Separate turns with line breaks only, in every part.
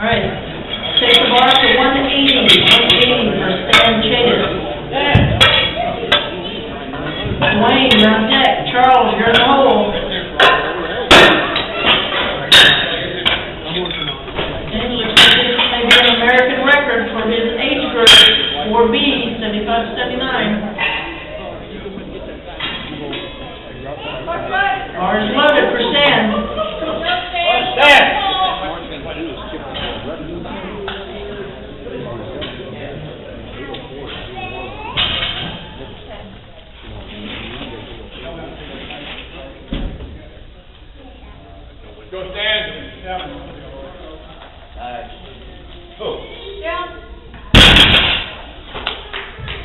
right, take the bar to 180 for Stan Chadis. Dwayne, you're on deck. Charles, you're in the hole. And looks like this may be an American record for his age group, 4B, 75-79. Bars loaded for Stan.
Go Stan.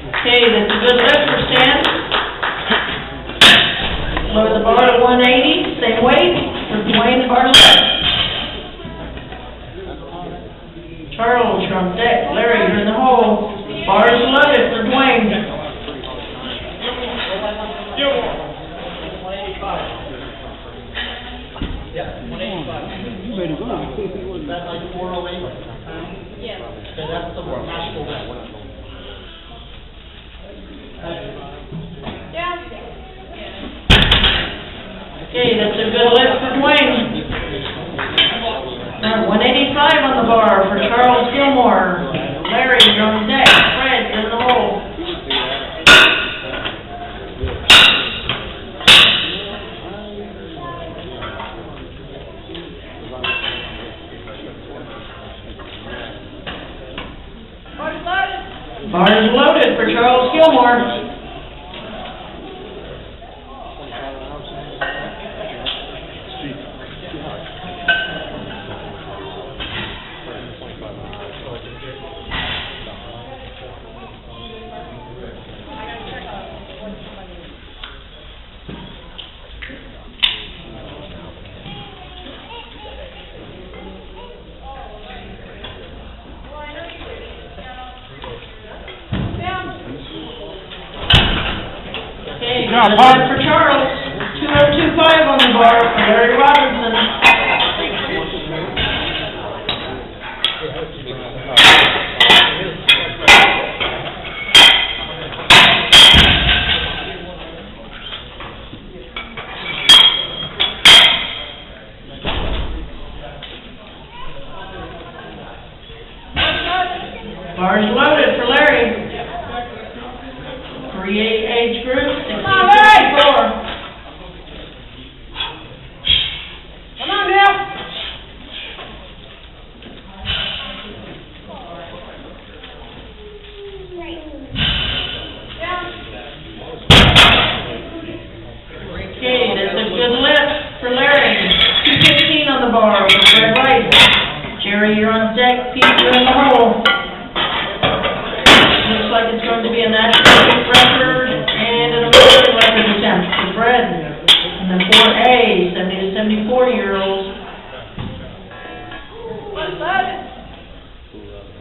Okay, that's a good lift for Stan. Lower the bar to 180, same weight for Dwayne Bartlett. Charles, you're on deck. Larry, you're in the hole. Bars loaded for Dwayne.
Yeah, 185. You better go. That's like 408. Yeah. Okay, that's the national record.
Okay, that's a good lift for Dwayne. 185 on the bar for Charles Gilmore. Larry, you're on deck. Fred, you're in the hole. Bars loaded for Charles Gilmore. Good lift for Charles. 2025 on the bar for Larry Robinson. Bars loaded for Larry. 3A age group, 16-64.
Come on now.
Okay, that's a good lift for Larry. 215 on the bar for Fred Rice. Jerry, you're on deck. Pete, you're in the hole. Looks like it's going to be a national record and an American record attempt for Fred. And then 4A, 70 to 74-year-olds.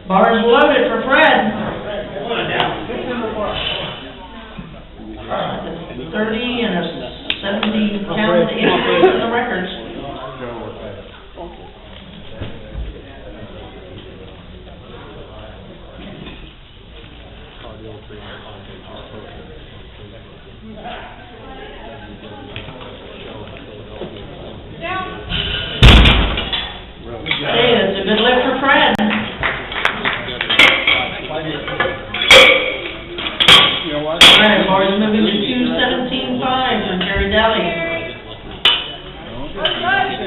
Bars loaded for Fred. 30 and a 70-pound increase in the records. Okay, that's a good lift for Fred. Alright, bars moving to 217.5 for Jerry Daly.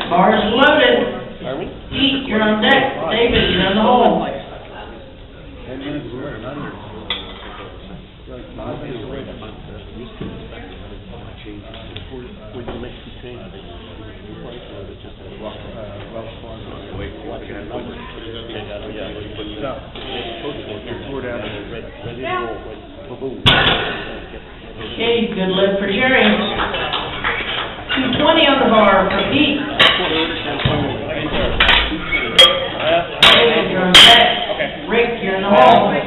Bars loaded. Pete, you're on deck. David, you're in the hole. Okay, good lift for Jerry. 220 on the bar for Pete. David, you're on deck. Rick, you're in the hole.
And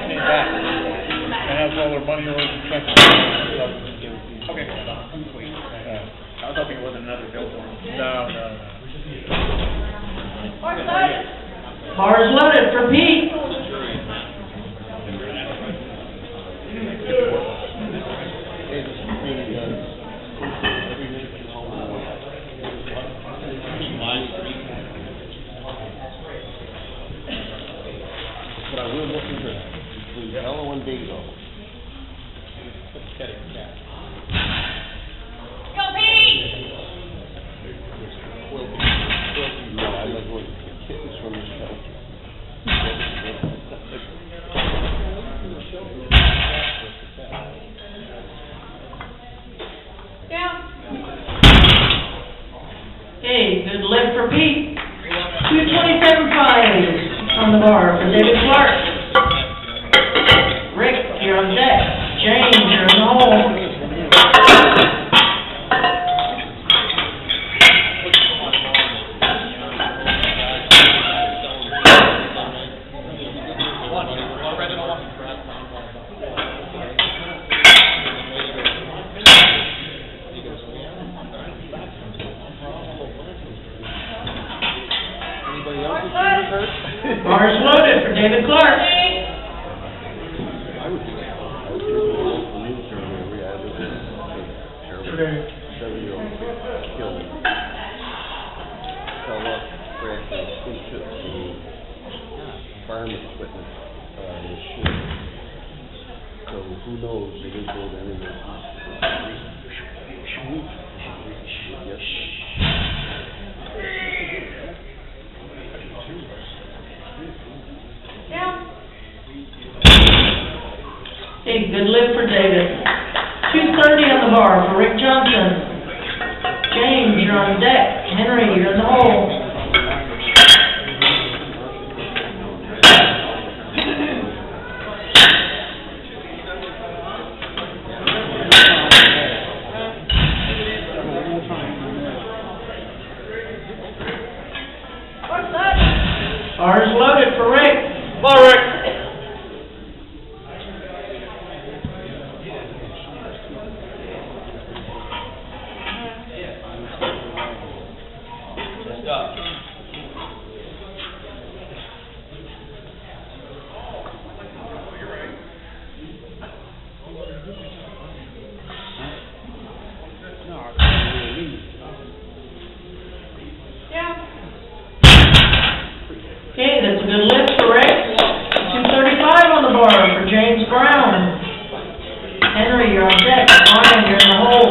has all their money orders and checks. Okay. I was hoping it wasn't another bill for him. No.
Bar's loaded for Pete.
But I will look into that, between Hello and Dingo.
Go Pete!
No, I like when kittens from the shelter.
Down.
Okay, good lift for Pete. 227.5 on the bar for David Clark. Rick, you're on deck. James, you're in the hole.
Anybody else that's hurt?
Bar's loaded for David Clark.
I would do that. I would do the local news survey, we had this terrible 7-year-old killed. Fell off the track and into the farm equipment, his ship. So who knows, they didn't build anything. Yes.
Down.
Hey, good lift for David. 230 on the bar for Rick Johnson. James, you're on deck. Henry, you're in the hole.
What's that?
Bar's loaded for Rick.
Ball, Rick.
Down.
Okay, that's a good lift for Rick. 235 on the bar for James Brown. Henry, you're on deck. Brian, you're in the hole.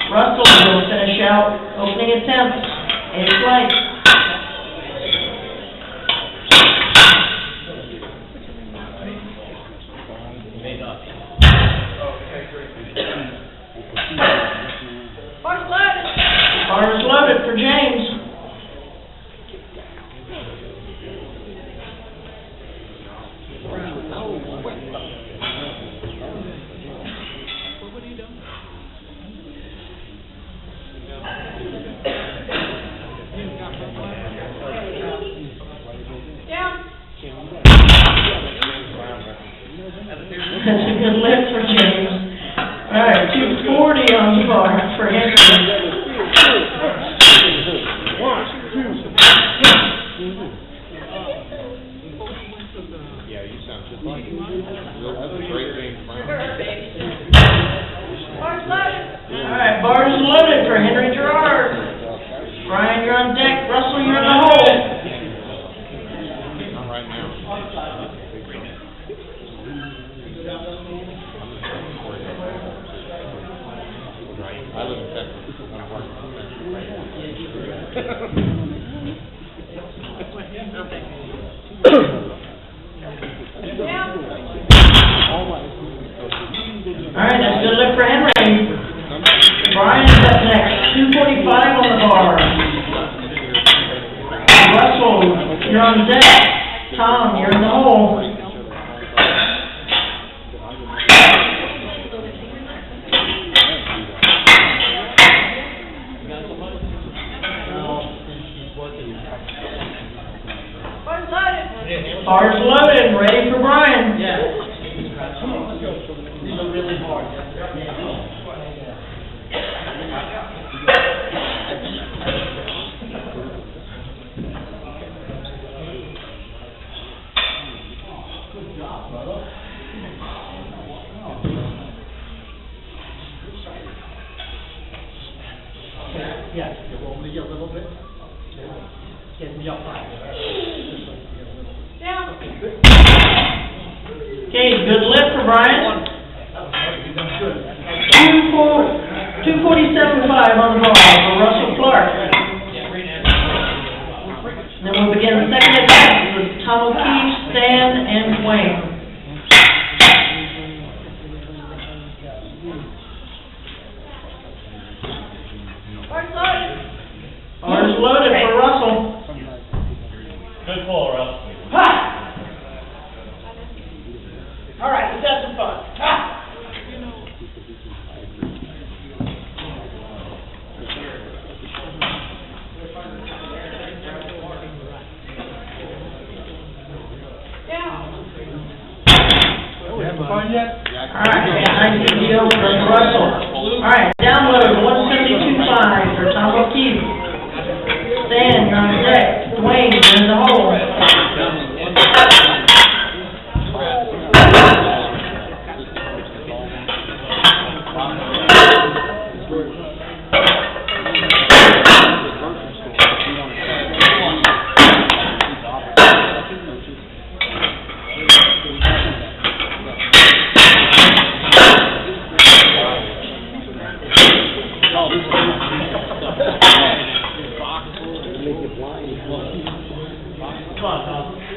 Russell will finish out opening attempt. 8 flight.
What's that?
Bar's loaded for James.
Down.
That's a good lift for James. All right, 240 on the bar for Henry.
Yeah, you sound just like him. That's a great name, Brown.
What's that?
All right, bar's loaded for Henry Gerard. Brian, you're on deck. Russell, you're in the hole.
Not right now. I live in Texas. I'm working from
Down.
All right, that's a good lift for Henry. Brian's up next. 245 on the bar. Russell, you're on deck. Tom, you're in the hole.
What's that?
Bar's loaded, ready for Brian. Okay, good lift for Brian. 247.5 on the bar for Russell Clark. Then we'll begin the second attack with Tom O'Keefe, Stan, and Dwayne.
Bar's loaded.
Bars loaded for Russell.
Good call, Russ.
Ha! All right, let's have some fun. Ha!
Down.
Fun yet?
Alright, nice deal for Russell. Alright, download 172.5 for Tom O'Keefe. Stan, you're on deck. Dwayne, you're in the hole.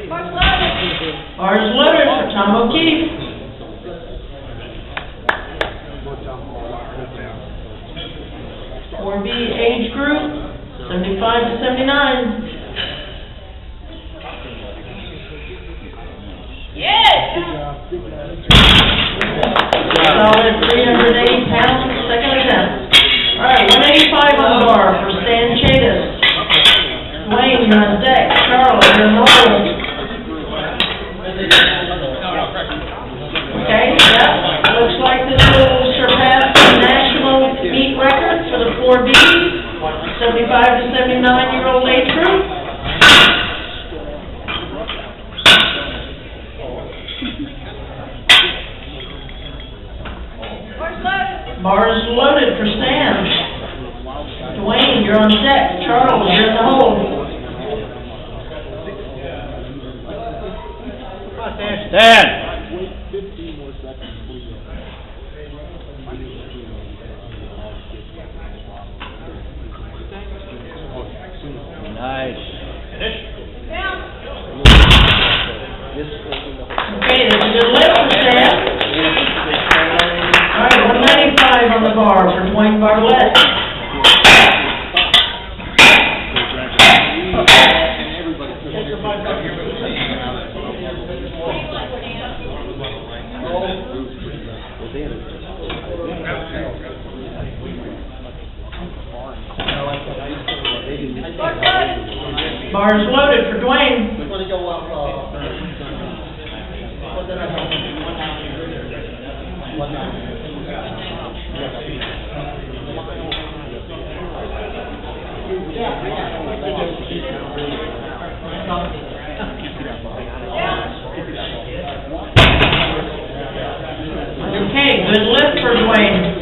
Bar's loaded.
Bars loaded for Tom O'Keefe. Four B age group, 75 to 79.
Yes.
Solid 380 pounds, second attempt. Alright, 185 on the bar for Stan Chadas. Dwayne, you're on deck. Charles, you're in the hole. Okay, yep, looks like this will surpass the national meet record for the 4B, 75 to 79-year-old age group.
Bar's loaded.
Bars loaded for Stan. Dwayne, you're on deck. Charles, you're in the hole.
Stan! Nice.
Down.
Okay, that's a good lift for Stan. Alright, 195 on the bar for Dwayne Bartlett.
Bar's loaded.
Bars loaded for Dwayne.
We're gonna go up, what did I say?
190.
Okay, good lift for Dwayne.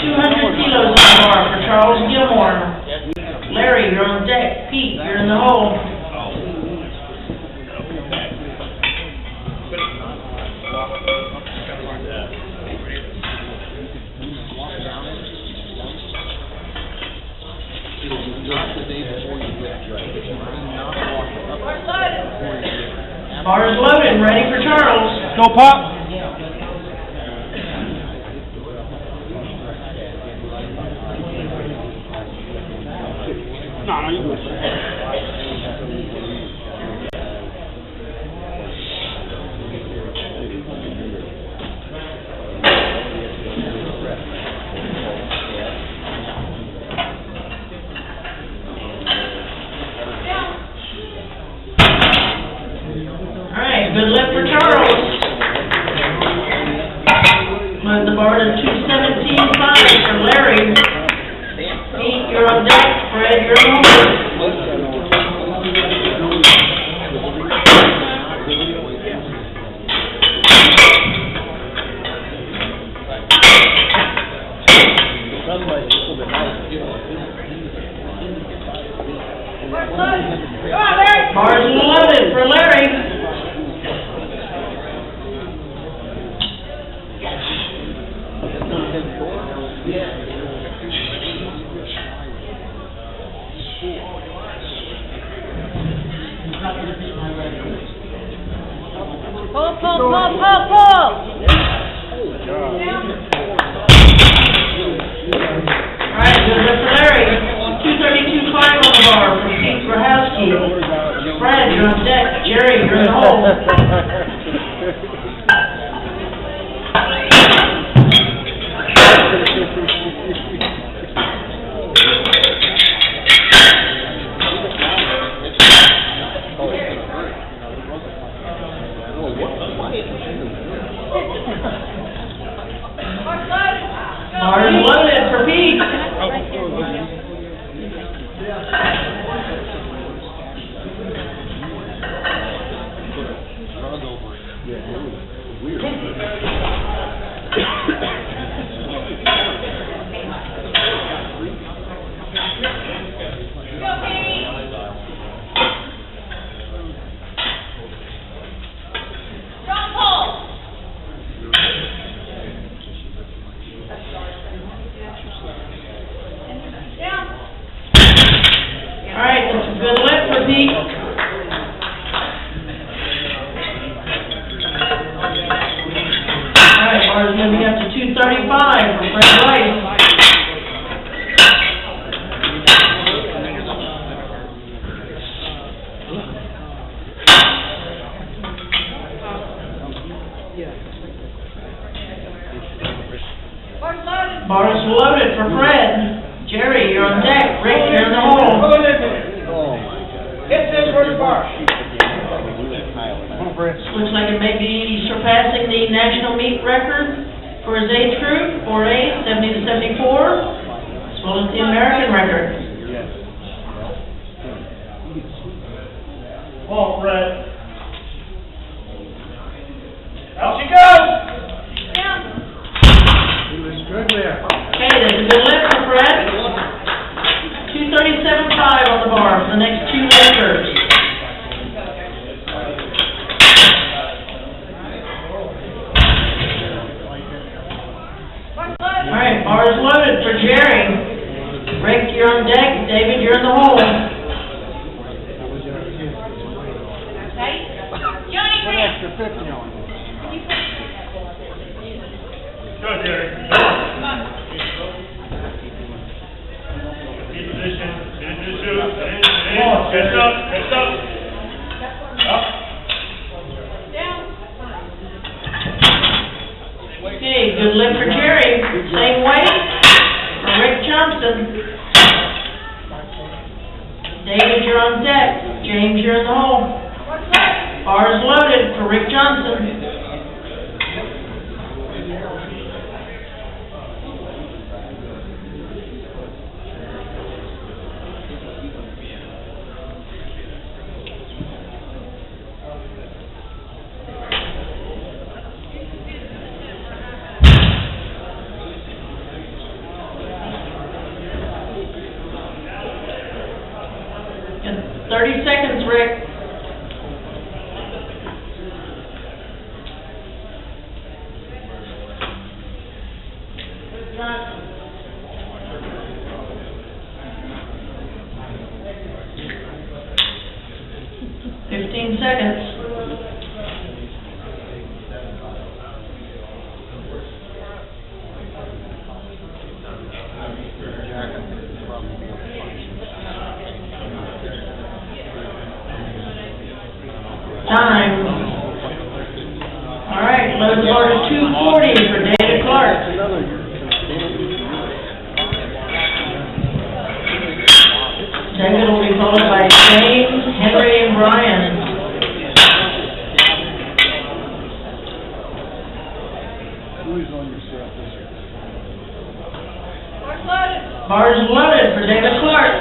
200 kilos on the bar for Charles Gilmore. Larry, you're on deck. Pete, you're in the hole.
Bar's loaded.
Bars loaded, ready for Charles.
Go, Pop!
No, you.
Alright, good lift for Charles. Move the bar to 217.5 for Larry. Pete, you're on deck. Fred, you're on hold.
Bar's loaded. Come on, Larry.
Bars loaded for Larry.
Pull.
All right, good lift for Larry. 232.5 on the bar for Pete Grahowski. Fred, you're on deck. Jerry, you're in the hole. Bars loaded for Pete. All right, that's a good lift for Pete. All right, bars moving up to 235 for Fred Rice.
Bar's loaded.
Bars loaded for Fred. Jerry, you're on deck. Rick, you're in the hole.
Oh, my God.
Hit this for the bar.
Looks like it may be surpassing the national meet record for his age group, 4A, 70 to 74, as well as the American record.
Ball, Fred. Out she goes.
Down.
Okay, that's a good lift for Fred. 237.5 on the bar for the next two lifters.
Bar's loaded.
All right, bars loaded for Jerry. Rick, you're on deck. David, you're in the hole.
Okay. Johnny,
Put
man.
extra 50 on it.
Go, Jerry.
Come on.
Keep position. Get into the shoot. Heads up. Up.
Down.
Okay, good lift for Jerry. Same weight for Rick Johnson. David, you're on deck. James, you're in the hole.
Bar's loaded.
Bars loaded for Rick Johnson. And 30 seconds, Rick. Seconds. Time. All right, load the bar to 240 for David Clark. David will be followed by James, Henry, and Brian. Bars loaded for David Clark.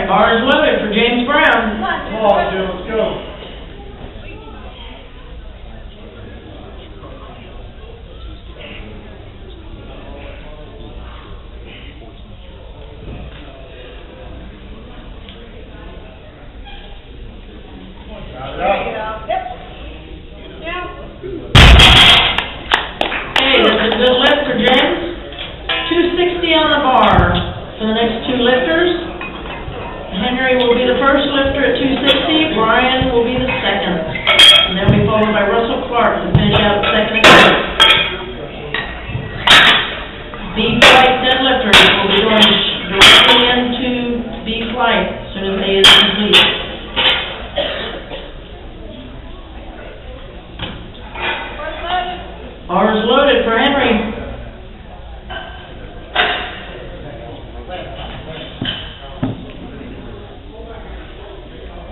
right, bar is loaded for James Brown.
Come on, Jim, let's go.
Okay, that's a good lift for James. 260 on the bar for the next two lifters. Henry will be the first lifter at 260, Brian will be the second. And then we followed by Russell Clark to finish out second attempt. B-flight deadlifters will be going directly into B-flight as soon as A is complete. Bar is loaded for Henry.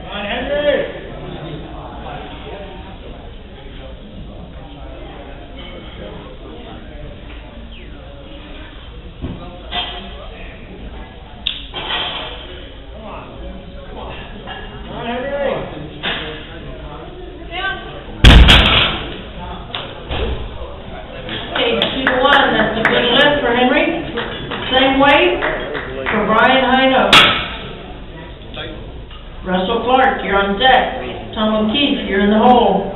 Come on, Henry. Come on, Henry.
Okay, 2-1, that's a good lift for Henry. Same weight for Brian Hino. Russell Clark, you're on deck. Tom O'Keefe, you're in the hole.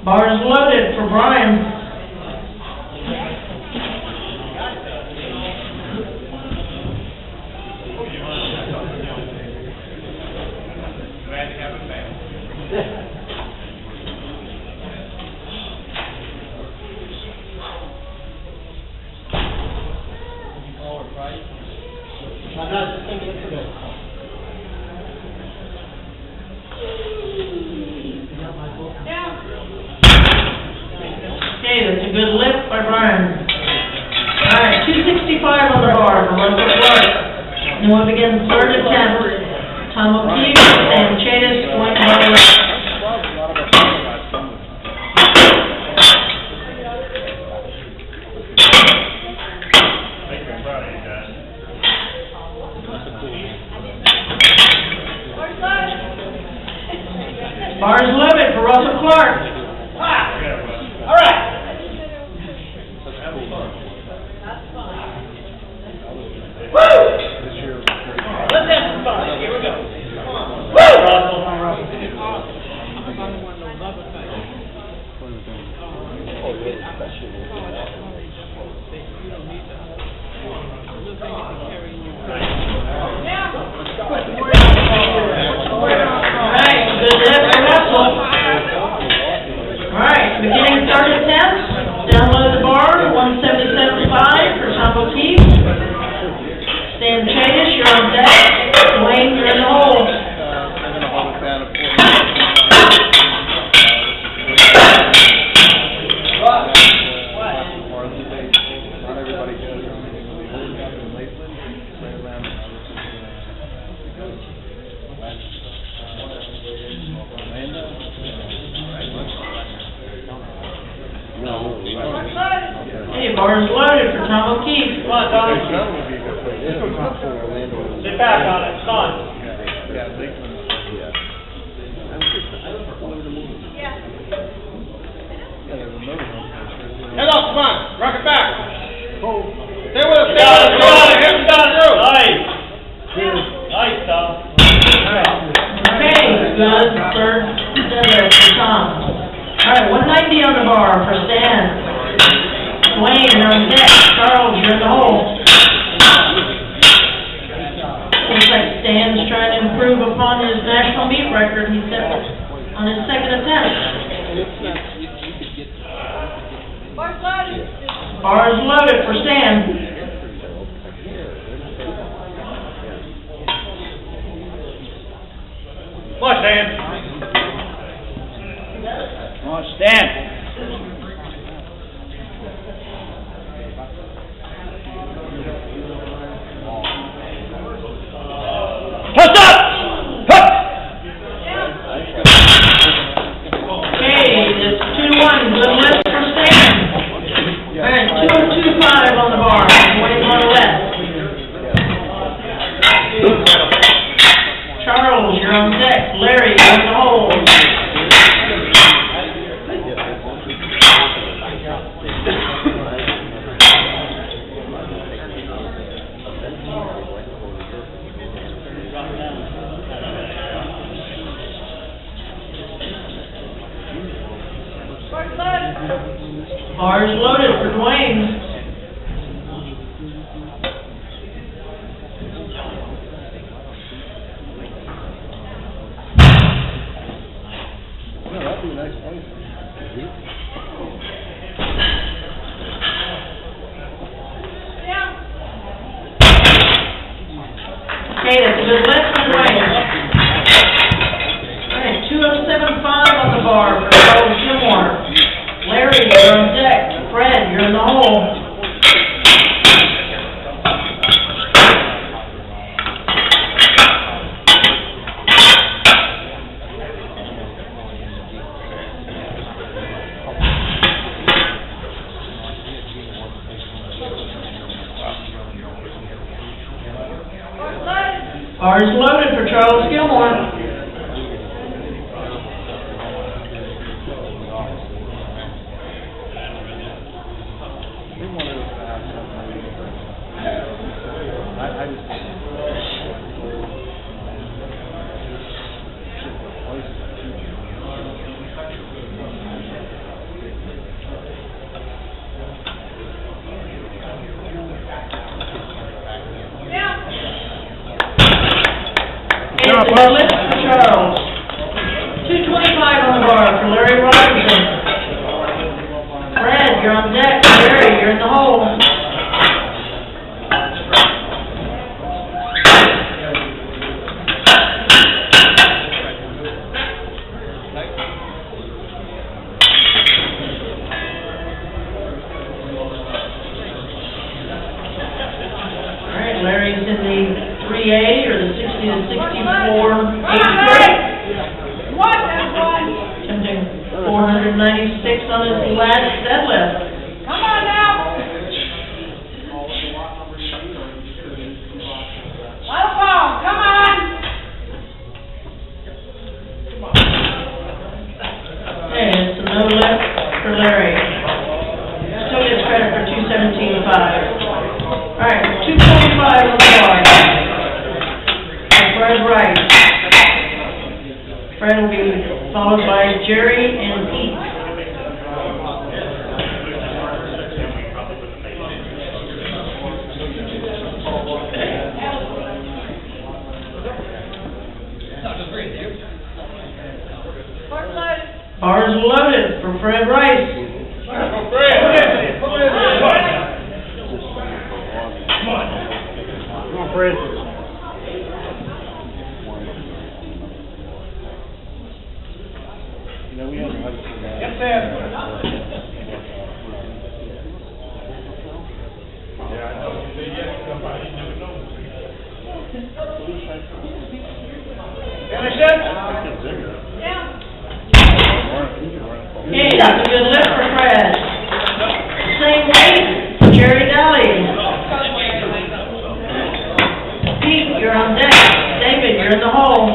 Bar's loaded for Brian. Okay, that's a good lift by Brian. Alright, 265 on the bar for Russell Clark. And we'll begin third attempt. Tom O'Keefe and Chadis going to the left. Bar's loaded for Russell Clark.
All right.
Woo!
Let's have some fun. Here we go. Woo! Russell.
Alright, good lift for Russell. Alright, beginning third attempt. Down low the bar, 177.5 for Tom O'Keefe. Stan Chadis, you're on deck. Wayne, you're in the hole. Hey, bar's loaded for Tom O'Keefe.
Come on, Tom. Sit back on it. Come on. Head up, come on. Rock it back. Stay with us. Stay with us. Come on. Get him down through. Nice. Nice, Tom.
Okay, good third deadlift for Tom. Alright, 190 on the bar for Stan. Wayne, you're on deck. Charles, you're in the hole. Looks like Stan's trying to improve upon his national meet record he set on his second attempt. Bar's loaded for Stan.
Come on, Stan. Come on, Stan. Toss up! Hup!
Okay, it's 2-1, good lift for Stan. Alright, 225 on the bar, Wayne on the left. Cars loaded for Dwayne.
Yeah, that'd be a nice place.
Down.
Okay, that's a good lift for Dwayne. All right, 2:07.5 on the bar for Charles Gilmore. Larry, you're on deck. Fred, you're in the hole. Cars loaded for Charles Gilmore. It's a good lift for Charles. 2:25 on the bar for Larry Robinson. Fred, you're on deck. Larry, you're in the hole. All right, Larry's in the 3A or the 60 to 64 age grade.
One, that's one.
Attempting 496 on his last deadlift.
Come on now. Let it go, come on.
Okay, it's a no lift for Larry. Still gets credit for 2:17.5. All right, 2:45 on the bar. Fred Wright. Fred will be followed by Jerry and Pete.
Court loaded.
Bars loaded for Fred Rice.
Come on, Fred.
You know, we had a high school guy.
Get there. Finish it?
Down.
Okay, that's a good lift for Fred. Same weight, Jerry Daly. Pete, you're on deck. David, you're in the hole.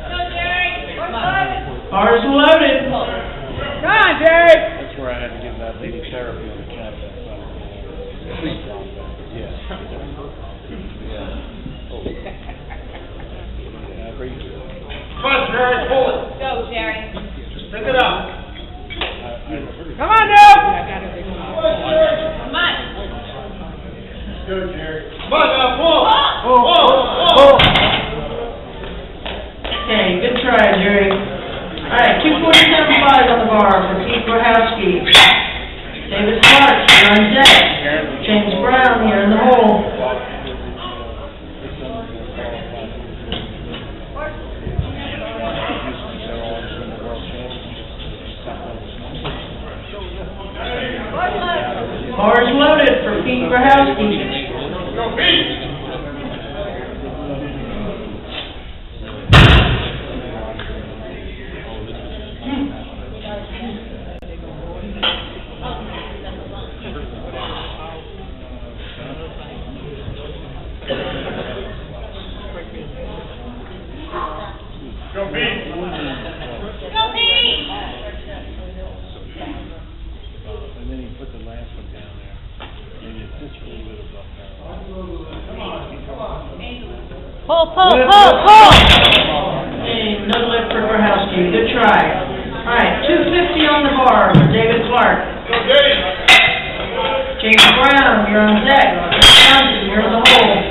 Go, Jerry. Court loaded.
Bars loaded.
Come on, Jerry.
That's where I had to give that lady therapy on the cat. Yeah.
Come on, Jerry, pull it.
Go, Jerry.
Pick it up.
Come on now. Come on.
Come on, now, pull. Pull.
Okay, good try, Jerry. All right, 2:47.5 on the bar for Pete Grahowski. David Clark, you're on deck. James Brown, you're in the hole. Bars loaded for Pete Grahowski.
Go, Pete. Go, Pete.
Go, Pete.
And then he put the last one down there, and it's just a little bit of
Hey, no lift for Grahowski, good try. All right, 250 on the bar for David Clark.
Go, Dave.
James Brown, you're on deck. Johnson, you're in the hole.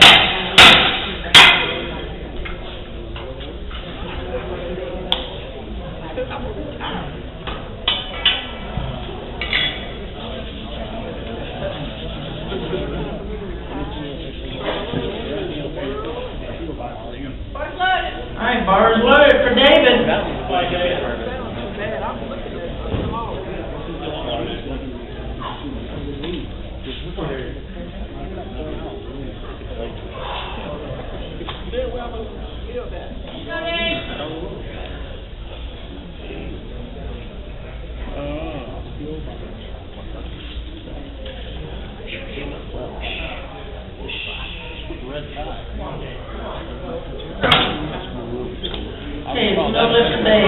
All right, bar is loaded for David. Okay, no lift today.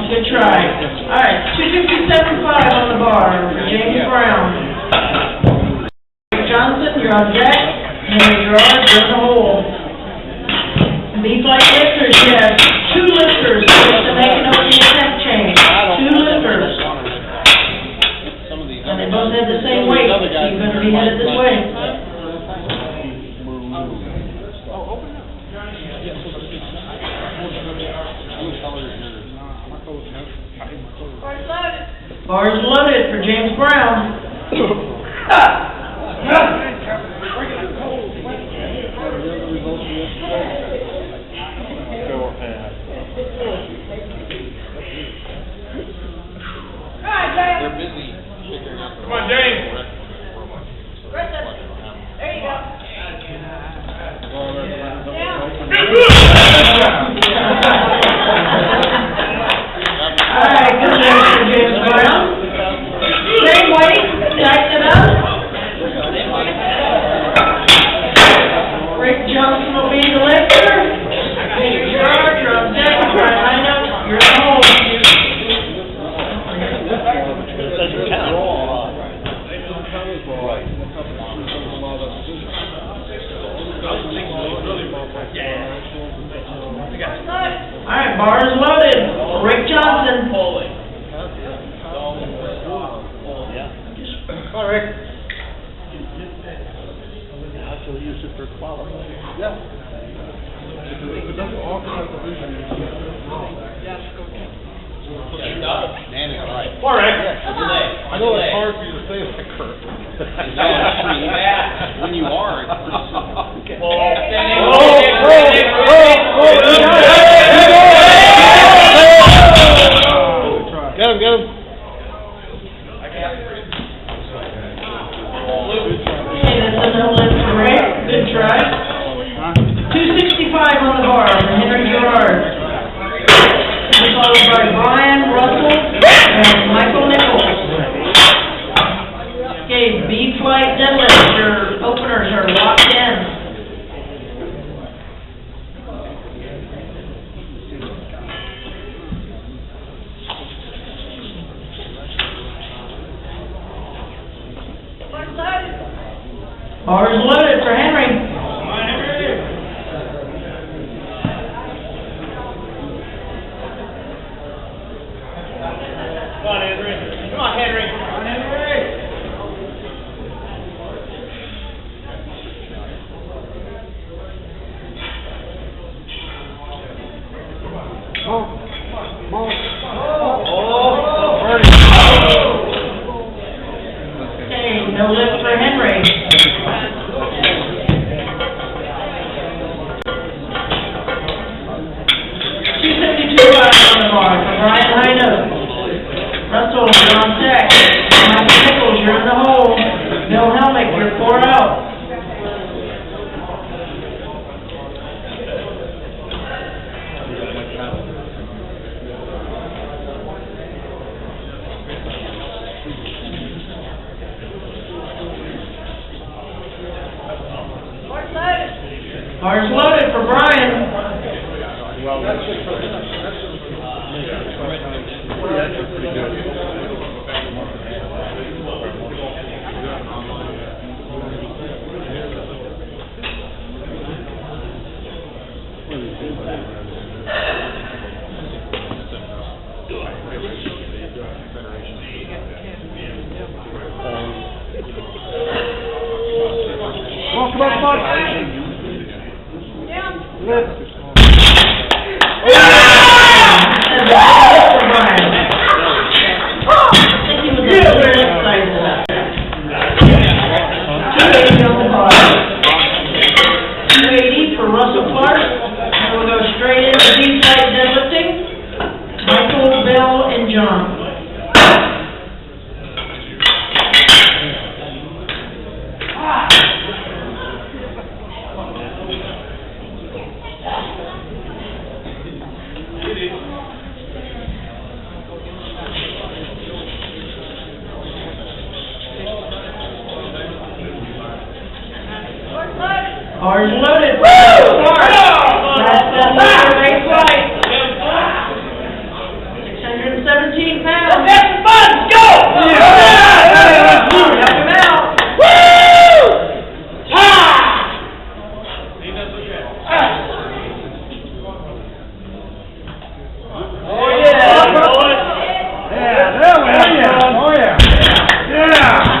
Good try. All right, 257.5 on the bar for James Brown. Johnson, you're on deck. Henry Gerard, you're in the hole. B-flight lifters, you have 2 lifters to make it over the attempt chain. 2 lifters. And they both have the same weight, so you're going to be headed this way. Bars loaded for James Brown.
They're busy figuring out the.
Come on, James.
There you go.
All right, good job for James Brown. Same weight, tighten it up. Rick Johnson will be the lifter. Henry Gerard, you're on deck. Brian Hino, you're in the hole. All right, bars loaded. Rick Johnson.
Come on, Rick.
Actually use it for quality.
Yeah.
Man, it's right.
Come on, Rick.
I know it's hard for you to say that, Kurt. When you are, it's pretty simple.
Get him, get him.
Okay, that's a no lift for Rick. Good try. 265 on the bar for Henry Gerard. Followed by Brian Russell and Michael Nichols. Okay, B-flight deadlift, your openers are locked in. Bars loaded for Henry.
Come on, Henry. Come on, Henry. Come on, Henry. Come on, Henry.
Okay, no lift for Henry. On the bar for Brian Hino. Russell, you're on deck. Michael Nichols, you're in the hole. Bill Helmick, you're 4 out. Bars loaded for Brian. For Russell Clark, and we'll go straight into deep flight deadlifting. Michael, Bill, and John. Ours loaded. Woo! Last great flight. 617 pounds. Let's have some fun. Let's go! Help him out. Woo! Oh yeah! Yeah, there we go. Oh yeah! Yeah!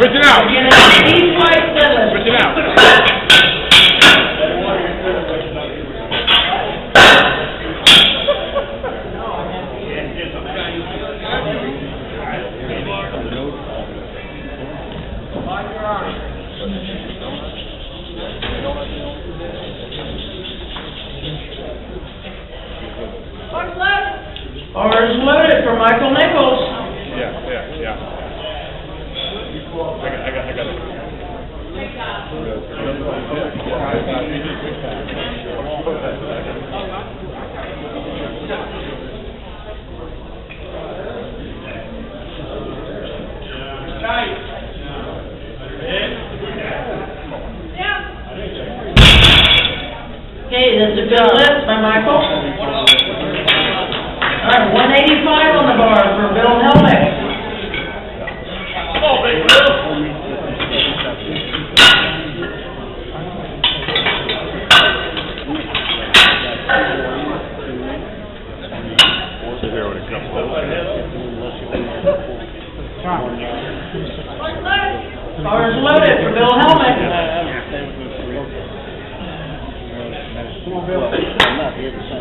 Switch it out. Switch it out.
Ours loaded for Michael Nichols.
Yeah. I got it.
Okay, that's a good lift by Michael. All right, 185 on the bar for Bill Helmick.
Come on, big Bill.
Ours loaded for Bill Helmick.
I'm not here to say.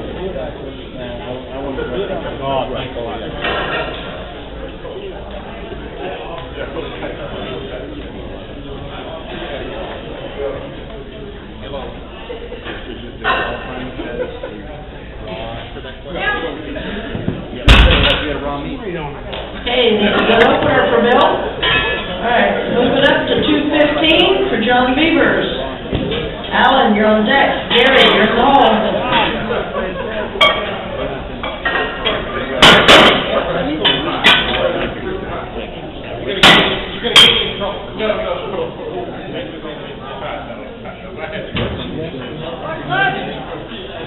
I want to thank
Okay, this is the opener for Bill. All right, moving up to 215 for John Beavers. Alan, you're on deck. Gary, you're in the hole.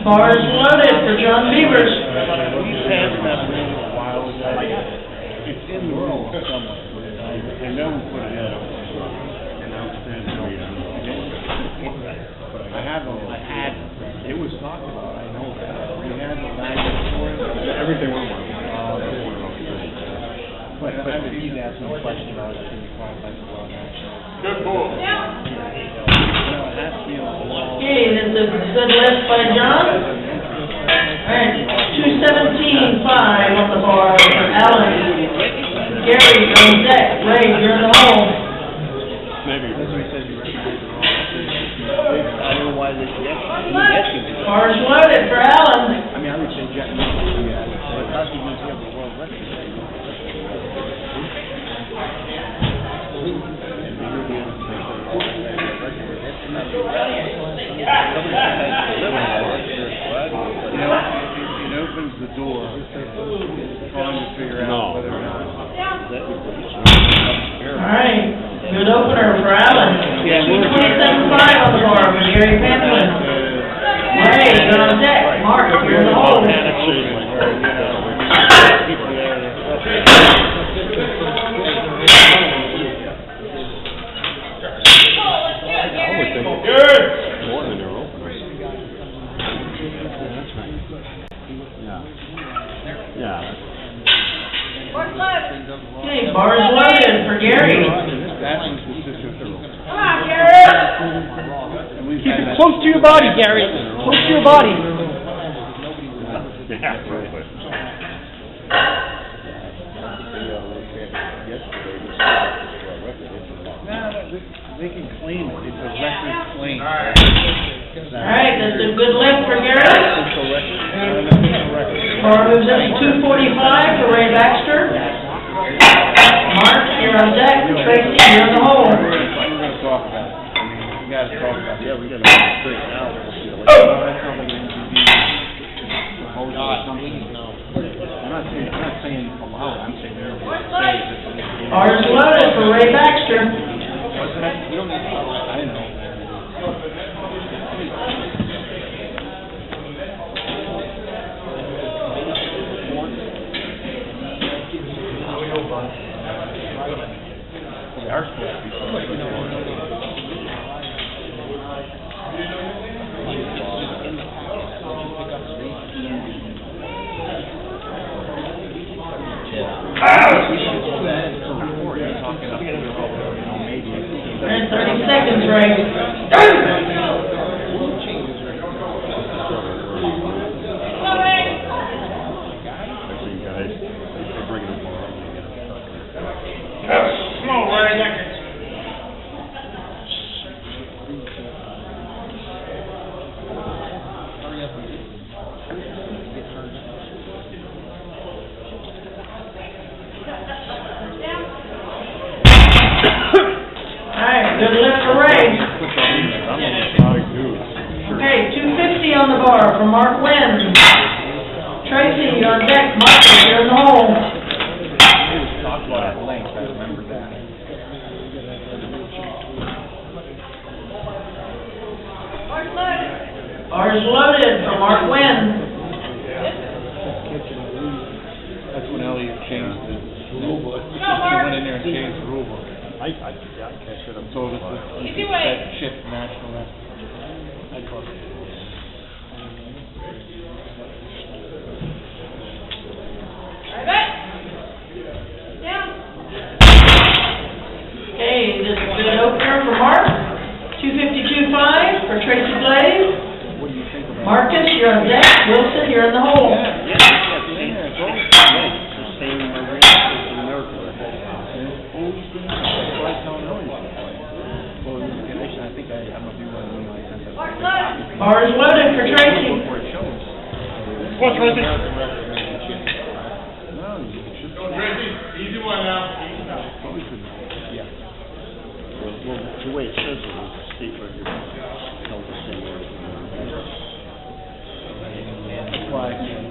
Bars loaded for John Beavers.
It's in the world somewhere. And no one put it in. And I was saying, no, it was talked about, I know that. We had the language for it. Everything went well. But he's asking a question about it, can you qualify for well national?
Good ball.
It has to be on the wall.
Okay, that's a good lift by John. All right, 217.5 on the bar for Alan. Gary, you're on deck. Ray, you're in the hole.
Maybe. That's what he says you recognize the wrong. I don't know why they should ask.
Bars loaded for Alan.
I mean, I would say Jack. But how do you have the world record? It opens the door, trying to figure out whether or not.
All right, good opener for Alan. 227.5 on the bar for Gary Pamplin. Ray, you're on deck. Mark, you're in the hole. Okay, bars loaded for Gary.
Come on, Gary.
Keep it close to your body, Gary. Close to your body.
They can claim it, it's a record claim.
Alright, that's a good lift for Gary. Bar moves up to 245 for Ray Baxter. Mark, you're on deck. Tracy, you're in the hole.
We're gonna talk about it. I mean, we gotta talk about it. Yeah, we gotta make it straight now. I'm not saying allow it, I'm saying they're gonna say this.
Bars loaded for Ray Baxter.
We don't need to, I know. They are supposed to be.
And 30 seconds, Ray.
Come on, Ray.
Alright, good lift for Ray. Okay, 250 on the bar for Mark Wynn. Tracy, you're on deck. Marcus, you're in the hole.
Talked about it at length, I remember that.
Bars loaded for Mark Wynn.
That's when Elliot changed the rule book. He went in there and changed the rule book. I catch it. So this
Easy way.
that shift national wrestling. I trust it.
Right back. Down.
Okay, this is a good opener for Mark. 252.5 for Tracy Blaze.
What do you think about it?
Marcus, you're on deck. Wilson, you're in the hole. Bars loaded for Tracy.
What's Tracy?
Go,
Tracy. Easy one now.
Yeah. Well, the way it says it is the state record tells the same way. That's why I said,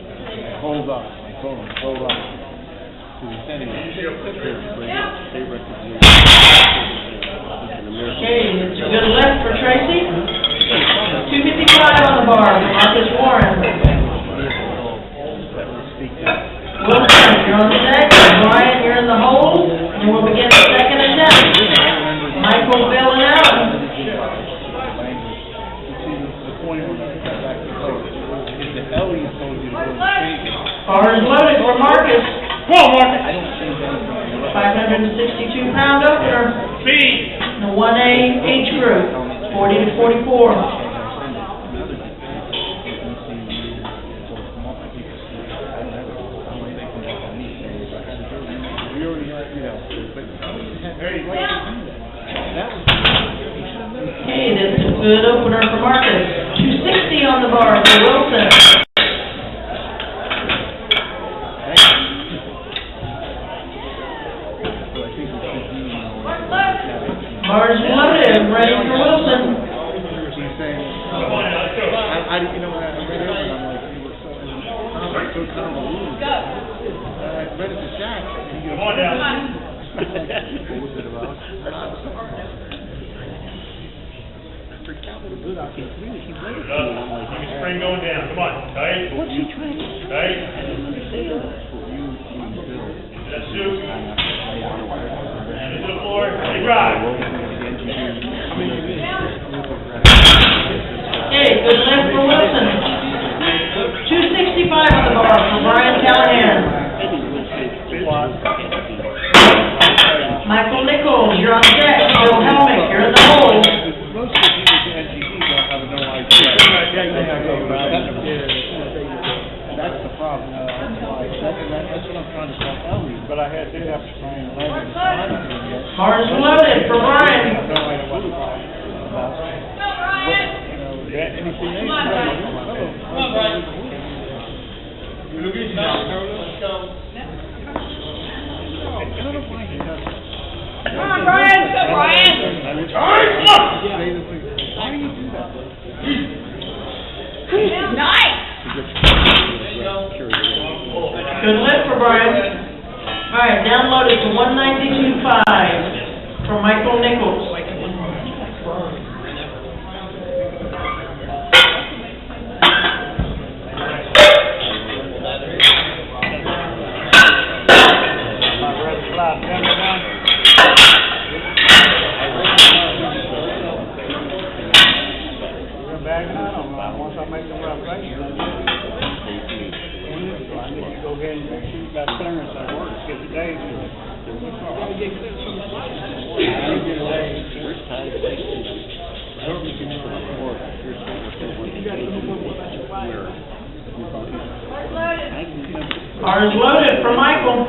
hold up, I told him, hold up. To the Senate, state record.
Okay, it's a good lift for Tracy. 255 on the bar for Marcus Warren. Wilson, you're on the deck. Brian, you're in the hole. And we'll begin the second attempt. Michael bailing out. Bars loaded for Marcus.
Come on, Marcus.
562-pound opener.
Speed.
The 1A age group, 40 to 44. Okay, this is a good opener for Marcus. 260 on the bar for Wilson. Bars loaded, ready for Wilson.
He's saying, I you know, I read it and I'm like, you were so convoluted. I read it to Shaq and he goes,
Come on down.
what was it about? For Calvin Good, I can agree with you. He read it to me. I'm like,
Keep your spring going down. Come on. Tight.
what's he trying to say?
Tight.
I didn't understand that. You and Bill.
That's Sue.
And
And into the floor. Hey, drive.
Okay, good lift for Wilson. 265 on the bar for Brian Callahan. Michael Nichols, you're on deck. Bill Helmick, you're in the hole.
Most of the people at NGD don't have no idea. That's the problem. That's what I'm trying to tell you. But I did have to try and learn it.
Cars loaded for Brian.
No idea what the problem is. Anything else?
Come on, Brian.
Come on, Brian. Look at you now, let's go.
I don't know why he does that.
Come on, Brian. Go, Brian.
Why do you do that?
Nice.
Good lift for Brian. All right, download it to 192.5 from Michael Nichols.
Once I make the right right, I need to go ahead and make sure you got clearance at work, get the day.
Cars loaded for Michael.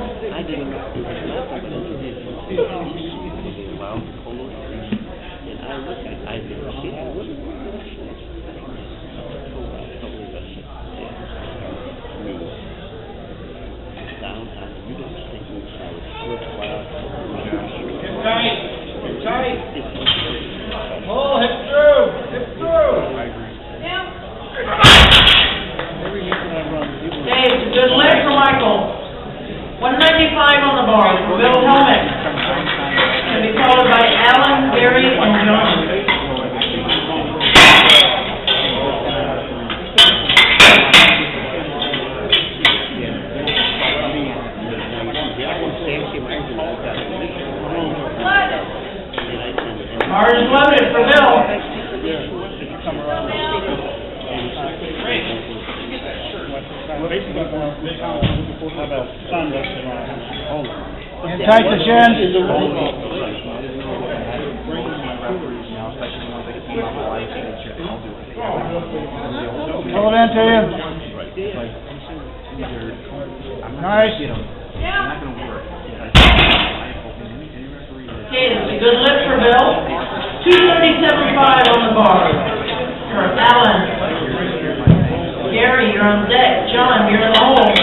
Tight. Oh, hit through.
Down.
Okay, it's a good lift for Michael. 195 on the bar for Bill Helmick. To be followed by Alan, Gary, and John. Cars loaded for Bill.
Tight the chin. Hold into you. Nice.
Okay, it's a good lift for Bill. 237.5 on the bar for Alan. Gary, you're on deck. John, you're in the hole.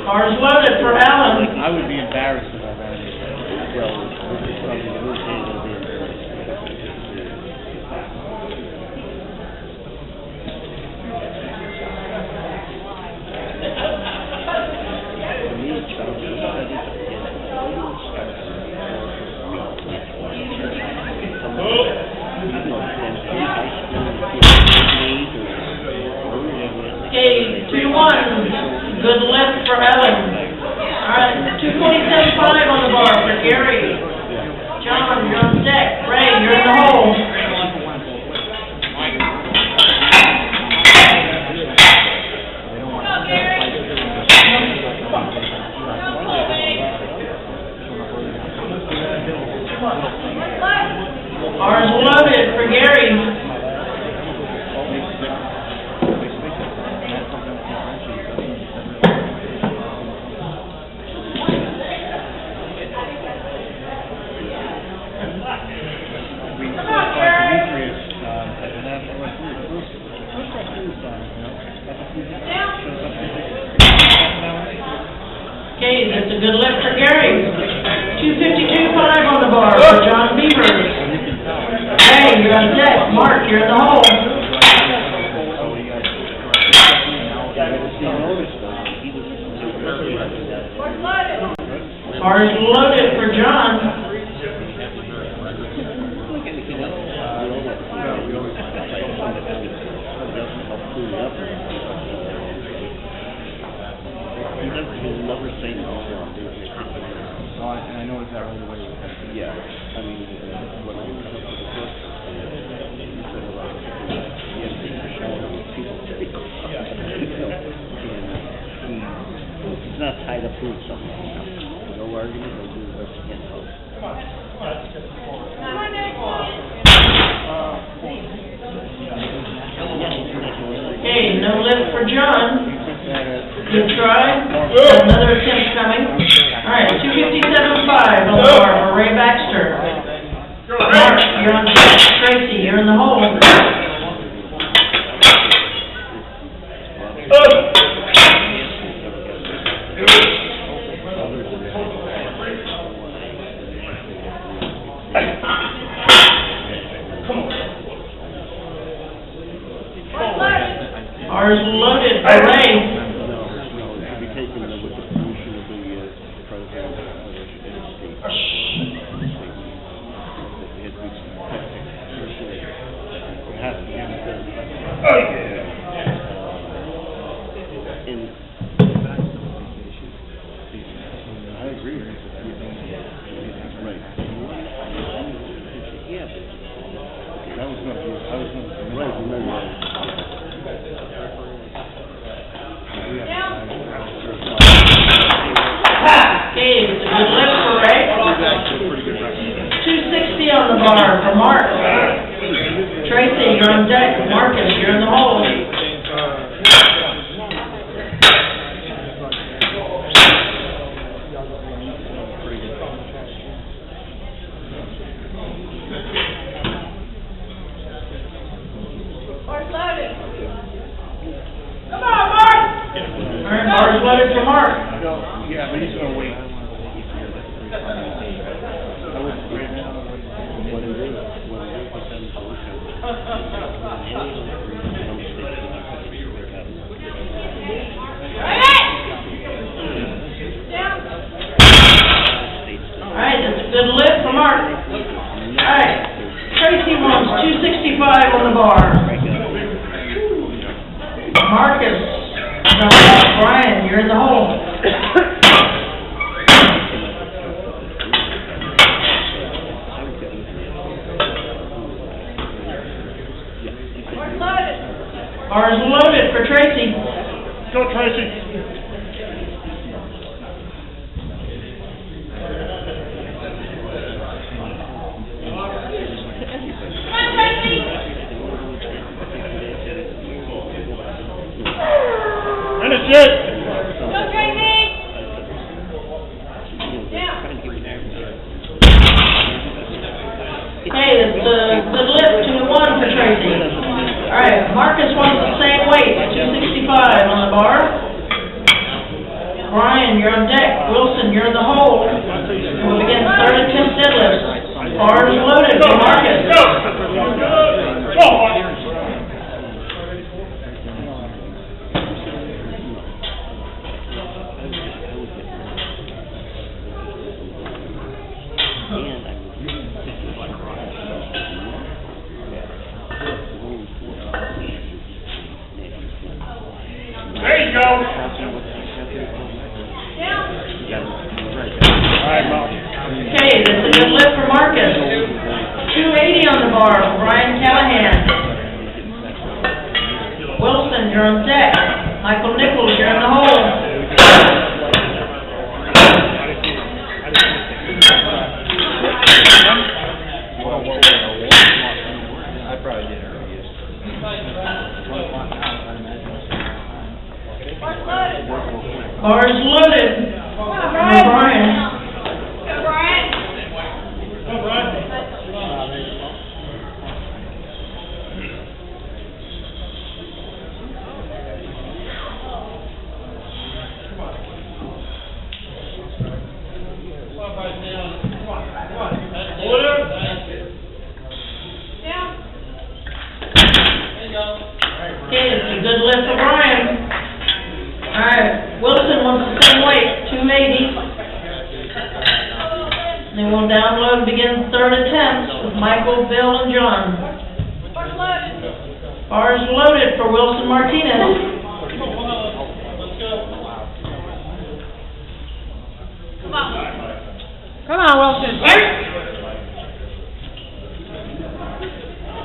Cars loaded for Alan.
I would be embarrassed if I ran into
Okay, 2-1. Good lift for Ellen. All right, 247.5 on the bar for Gary. John, you're on deck. Ray, you're in the hole. Cars loaded for Gary. Okay, that's a good lift for Gary. 252.5 on the bar for John Beavers. Hey, you're on deck. Mark, you're in the hole. Cars loaded for John.
whoever's saying no,
And I noticed that right away.
yeah, I mean, when I was up to the book, you said about, yeah, people showing people. And he's not tied up doing something, no argument, no do what you can help.
Okay, no lift for John. Good try. Another attempt coming. All right, 257.5 on the bar for Ray Baxter. Mark, you're on deck. Tracy, you're in the hole. Ours loaded for Ray.
No, it should be taken with the permission of the president of the state. It has to be it has to be done. And I agree with you. Right. Yeah, but I was gonna, right, remember.
Okay, it's a good lift for Ray. 260 on the bar for Mark. Tracy, you're on deck. Marcus, you're in the hole.
Come on, Mark!
All right, bar's loaded for Mark.
Yeah, but he's gonna wait.
Alright, that's a good lift for Mark. Alright, Tracy wants 265 on the bar. Marcus, no, Brian, you're in the hole. Ours loaded for Tracy.
Go, Tracy. Finish it!
Go, Tracy!
Hey, it's a good lift, 2-1 for Tracy. Alright, Marcus wants the same weight, 265 on the bar. Brian, you're on deck. Wilson, you're in the hole. We'll begin third attempt deadlifts. Bars loaded for Marcus.
Go! There you go. Alright, Mom.
Okay, that's a good lift for Marcus. 280 on the bar for Brian Callahan. Wilson, you're on deck. Michael Nichols, you're in the hole.
I probably did earlier.
Bars loaded for Brian.
Go, Brian!
Go, Brian.
Okay, it's a good lift for Brian. Alright, Wilson wants the same weight, 280. Then we'll download and begin third attempts with Michael, Bill, and John. Bars loaded for Wilson Martinez.
on, Wilson.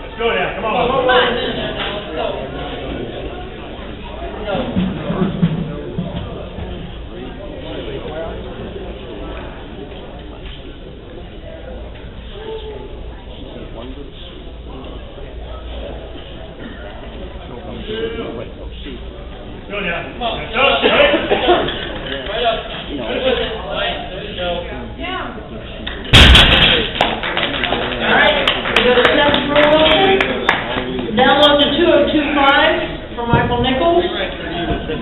Let's go now, come on.
Come on.
Go now. Come on. Go, right up.
Down.
All right, we go to seven for Wilson. Download the 2025 for Michael Nichols.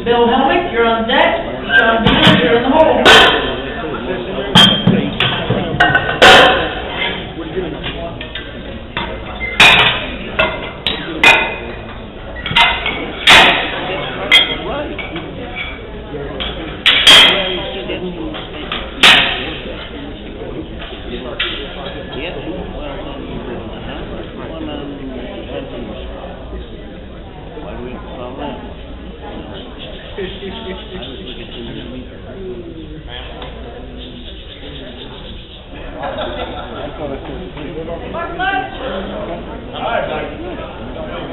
Bill Helmick, you're on deck. John Beals, you're in the hole.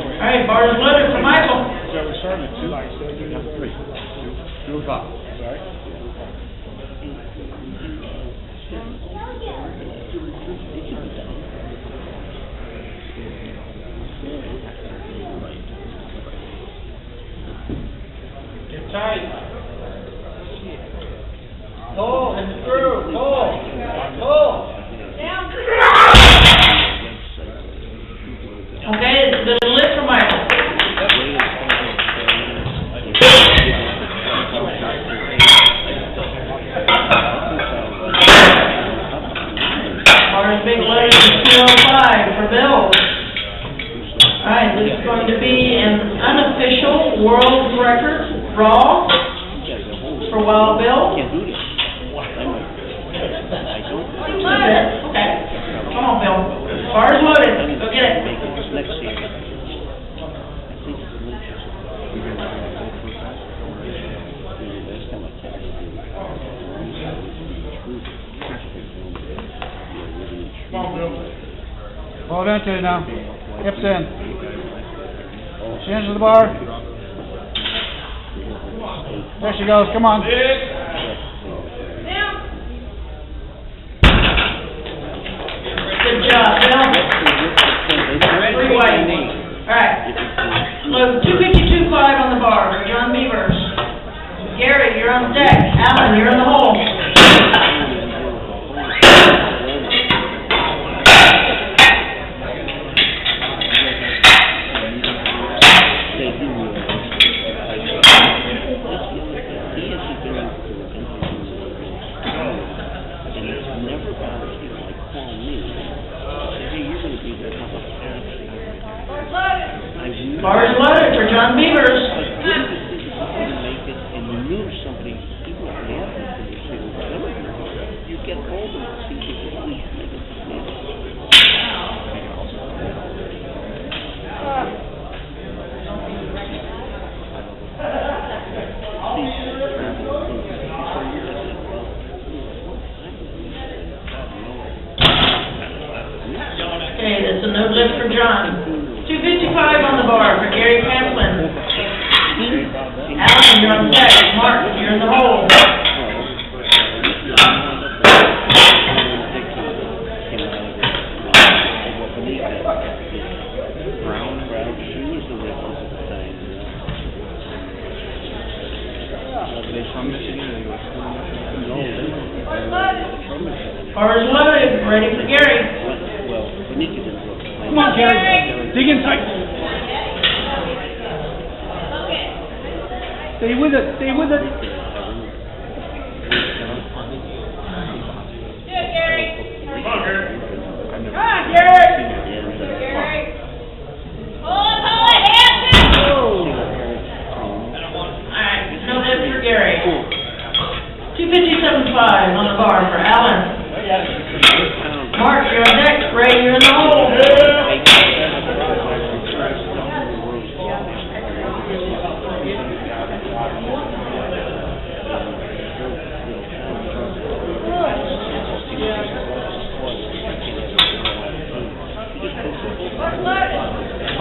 All right, bar is loaded for Michael.
So we're starting at 2. 2 o'clock. Sorry. Get tight. Pull and through. Pull. Pull.
Down.
Okay, the lid for Michael. Bar is big loaded to 205 for Bill. All right, this is going to be an unofficial world record raw for Wild Bill.
Can't do this.
That's it. Okay. Come on, Bill. Bar is loaded. Go get it.
Next year. I think it's last time I checked,
Come on, Bill.
Hold into it now. Hips in. Shins to the bar. There she goes, come on.
Down.
Good job, Bill. Three white. All right. Load 252.5 on the bar for John Beavers. Gary, you're on deck. Alan, you're in the hole. Bar is loaded for John Beavers.
You get older, see, you at least make it.
Okay, that's a no lift for John. 255 on the bar for Gary Pamplin. Alan, you're on deck. Mark, you're in the hole. Bar is loaded, ready for Gary.
Come on, Gary. Dig in tight. Stay with it, stay with it.
Do it, Gary.
Come on, Gary.
Come on, Gary. Gary. Pull it, hands in.
Alright, no lift for Gary. 257.5 on the bar for Alan. Mark, you're on deck. Ray, you're in the hole.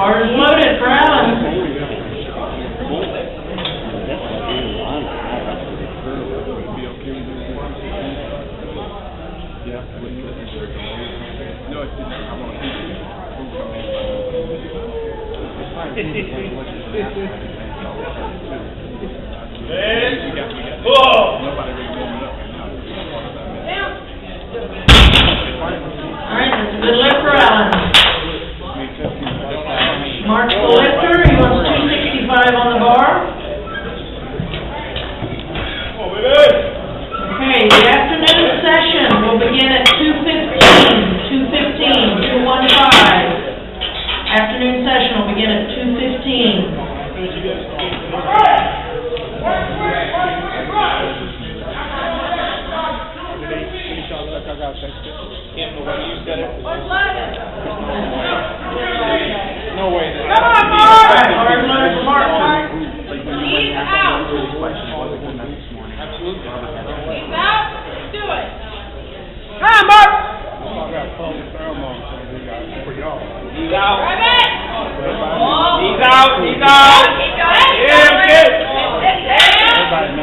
Bars loaded for Allen. Alright, that's a good lift for Allen. Mark the lifter, he wants 265 on the bar. Okay, the afternoon session will begin at 2:15. Afternoon session will begin at 2:15.
No way.
Come on, Mark!
Alright, hard loaded for Mark.
He's out. He's out. Do it. Come on, Mark!
He's out.
Grab it.
He's out. He's out.
Keep going.
Yeah, good.
Down.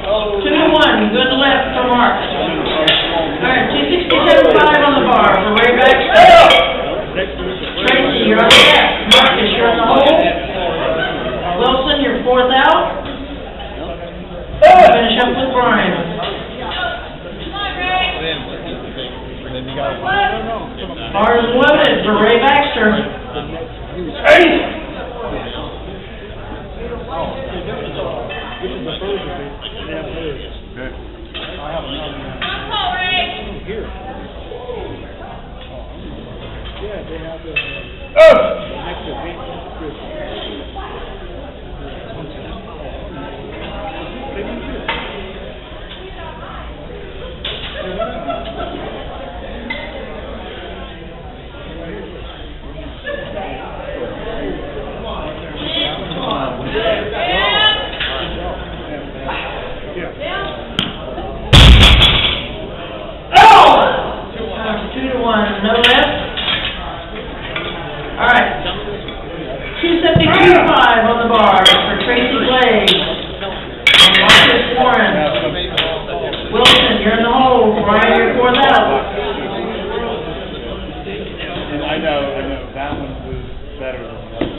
2-1, good lift for Mark. Alright, 267.5 on the bar for Ray Baxter. Tracy, you're on deck. Marcus, you're on the hole. Wilson, you're fourth out. Finish up with Brian.
Come on, Ray.
Bars loaded for Ray Baxter.
Come on, Ray.
No lift. Alright. 272.5 on the bar for Tracy Blades. And Marcus Warren. Wilson, you're in the hole. Brian, you're fourth out.
I know, that one was better than the other.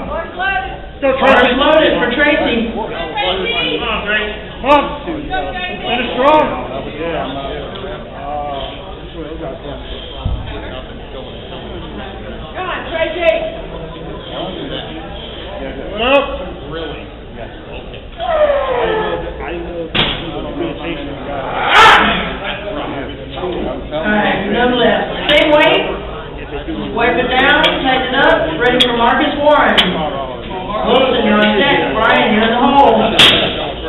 Mark's loaded.
Bars loaded for Tracy.
Tracy.
Come on, finish strong. Yeah,
Come on, Tracy.
up. Really? Yes. Okay. I know communication guy.
Alright, no lift. Same weight. Wipe it down, tighten it up, ready for Marcus Warren. Wilson, you're on deck. Brian, you're in the hole.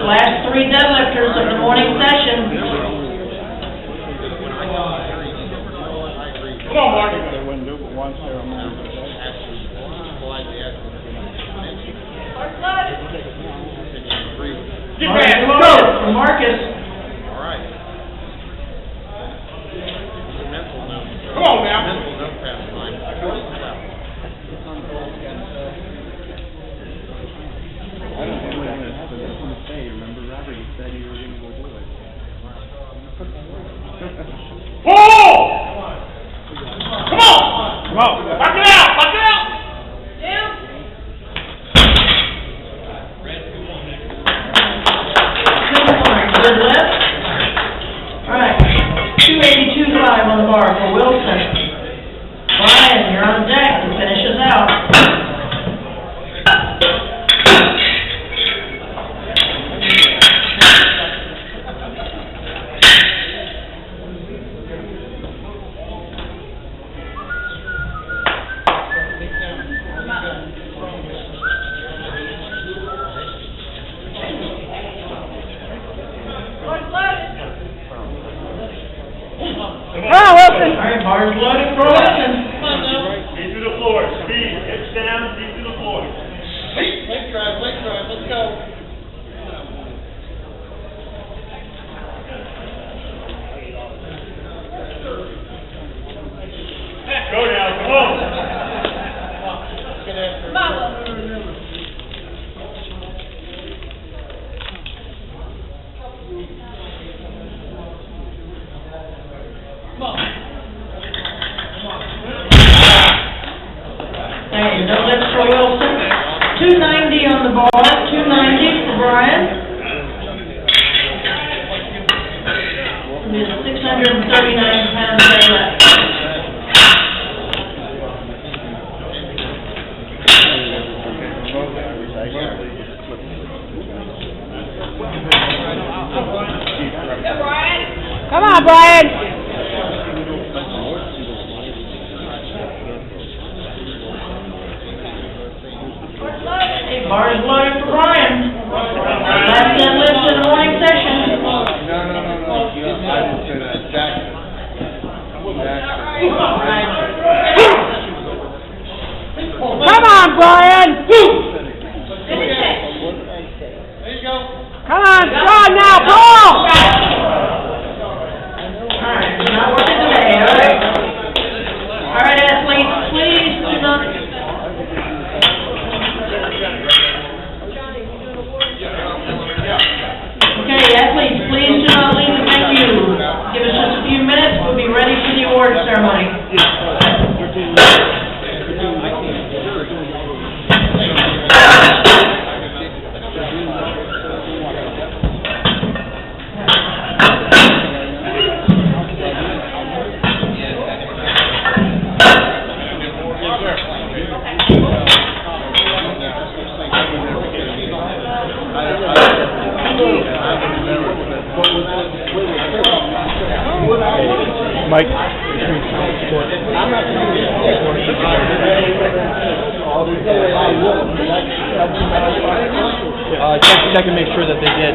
Last three deadlifters of the morning session.
Come on, Mark. They wouldn't do it one ceremony.
Mark's loaded.
Get
Alright,
back,
let's go for Marcus.
Come on now.
I don't know what I was going to say. Remember, Robert, you said you were going to go do it.
Pull! Come on!
Come on.
Lock it out! Lock it out!
Down.
Good lift. Alright, 282.5 on the bar for Wilson. Brian, you're on deck to finish us out.
Mark's loaded.
Alright, bars loaded for Wilson.
Feet to the floor. Speed. Hips down, feet to the floor.
Leg drive, let's go.
Okay, no lift for Wilson. 290 on the bar, 290 for Brian. It is 639 pounds day left.
Come on, Brian.
Hey, bar is loaded for Brian. Last 10 lifts in the morning session.
No. I would say that Jackson.
Come on, Brian.
There you go.
Come on, strong now, pull.
Alright, not working today, alright? Alright, athletes, please do not... Okay, athletes, please do not leave the venue. Give us just a few minutes, we'll be ready for the award ceremony.
Mike. Check and make sure that they did.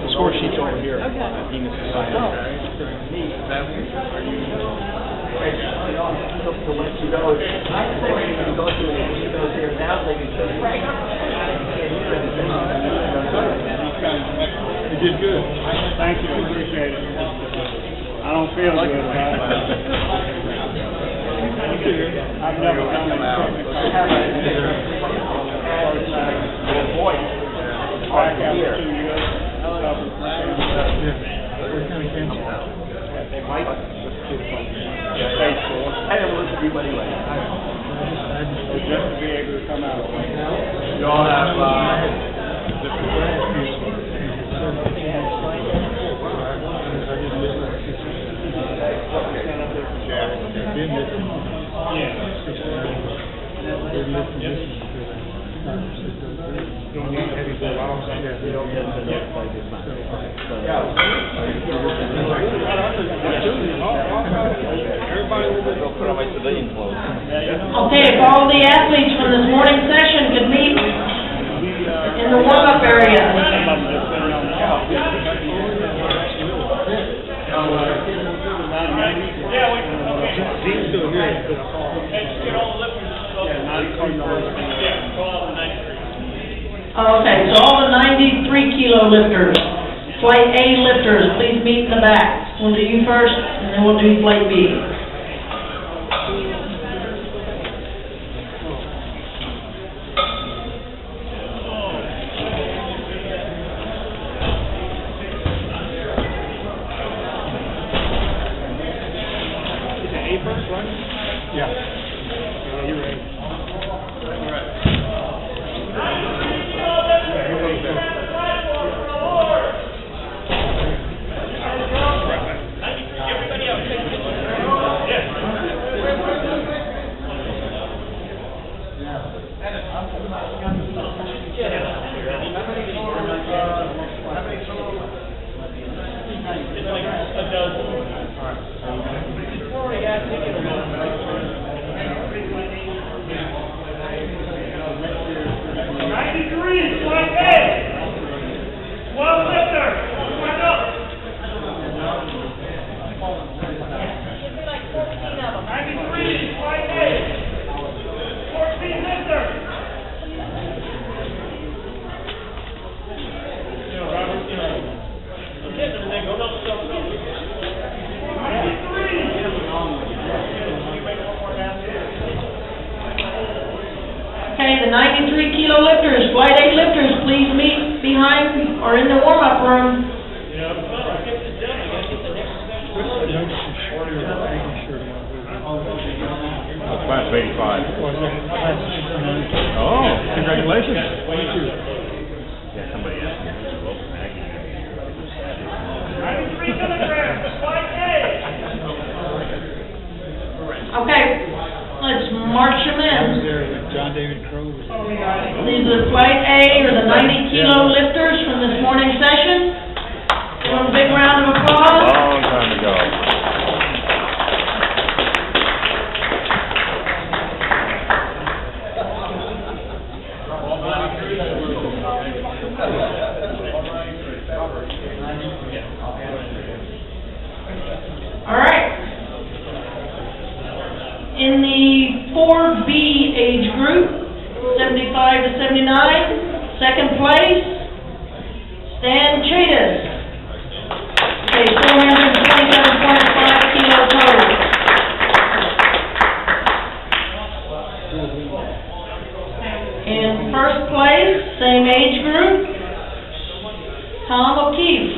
The score sheet's over here. Okay.
You did good. Thank you, appreciate it. I don't feel good about it. I've never done it. I have 2 years. I didn't listen to you anyway. Just to be able to come out. You all have,
Okay, if all the athletes from this morning session could meet in the warm-up area. Okay, so all the 93 kilo lifters, flight A lifters, please meet in the back. We'll do you first, and then we'll do flight B. lifters, flight A lifters, please meet behind or in the warm-up room.
Class of 85. Oh, congratulations. Yeah, somebody asked me. 93 kilograms, flight A.
Okay, let's march them in.
John David Crowe.
These are the flight A or the 90-kilo lifters from this morning's session. Give them a big round of applause.
Long time ago.
All right. In the 4B age group, 75 to 79, second place, Stan Chadas. Okay, 427.5 kilo total. In first place, same age group, Tom O'Keefe.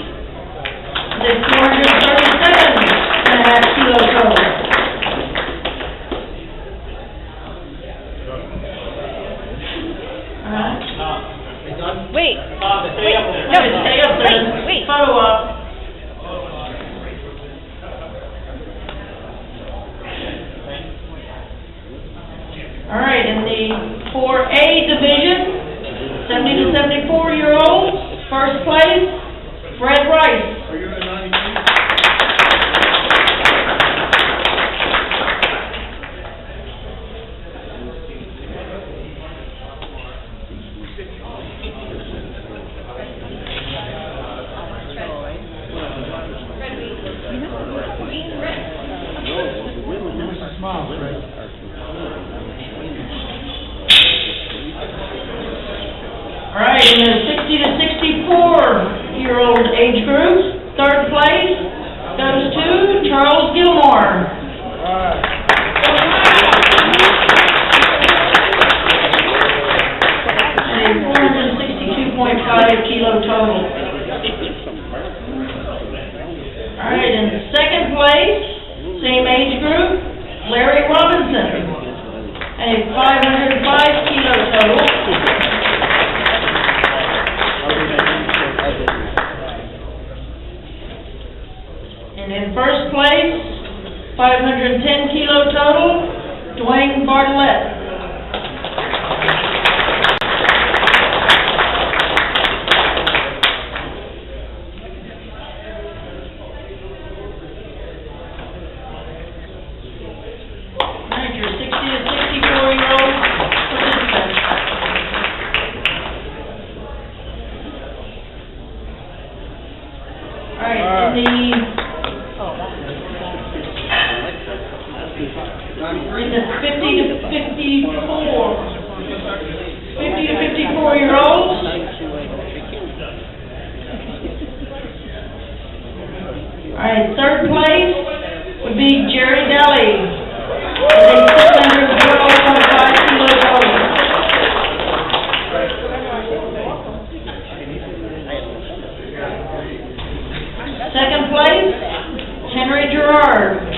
Did 437.5 kilo total.
Wait.
Stay up there.
Wait.
Photo op. All right, in the 4A division, 70 to 74-year-olds, first place, Fred Rice. All right, in the 60 to 64-year-old age group, third place goes to Charles Gilmore. And 462.5 kilo total. All right, in second place, same age group, Larry Robinson. A 505 kilo total. And in first place, 510 kilo total, Dwayne Bartlett. Alright, your 60 to 64-year-old participants. Alright, in the 50 to 54-year-olds. Alright, third place would be Jerry Daly. With a 600.5 kilo total. Second place, Henry Gerard.